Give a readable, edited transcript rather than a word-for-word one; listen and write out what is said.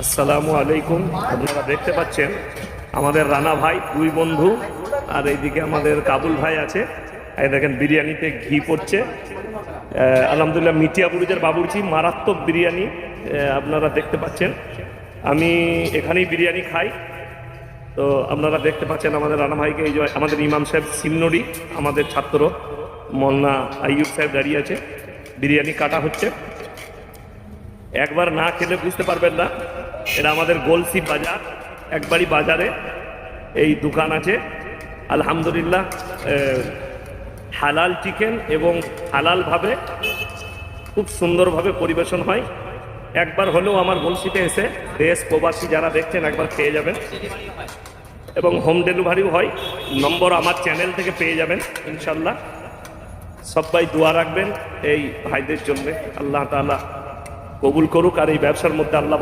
আসসালামু আলাইকুম। আপনারা দেখতে পাচ্ছেন আমাদের রানা ভাই দুই বন্ধু, আর এইদিকে আমাদের কাবুল ভাই আছে। এই দেখেন বিরিয়ানিতে ঘি পড়ছে। আলহামদুলিল্লাহ মিটিয়াপুরীদের বাবুর্চি, মারাত্মক বিরিয়ানি আপনারা দেখতে পাচ্ছেন। আমি এখানেই বিরিয়ানি খাই। তো আপনারা দেখতে পাচ্ছেন আমাদের রানা ভাইকে। এই যে আমাদের ইমাম সাহেব সিমনরি, আমাদের ছাত্র মোল্লা আইয়ুব সাহেব দাঁড়িয়ে আছে। বিরিয়ানি কাটা হচ্ছে। একবার না খেলে বুঝতে পারবেন না। এটা আমাদের গোলসি বাজার, একবারই বাজারে এই দোকান আছে। আলহামদুলিল্লাহ হালাল চিকেন এবং হালালভাবে খুব সুন্দরভাবে পরিবেশন হয়। একবার হলেও আমার গোলসিতে এসে দেশ প্রবাসী যারা দেখছেন একবার খেয়ে যাবেন, এবং হোম ডেলিভারিও হয়। নম্বর আমার চ্যানেল থেকে পেয়ে যাবেন ইনশাল্লাহ। সবাই দোয়া রাখবেন এই ভাইদের জন্য। আল্লাহ তাআলা কবুল করুক, আর এই ব্যবসার মধ্যে আল্লাহ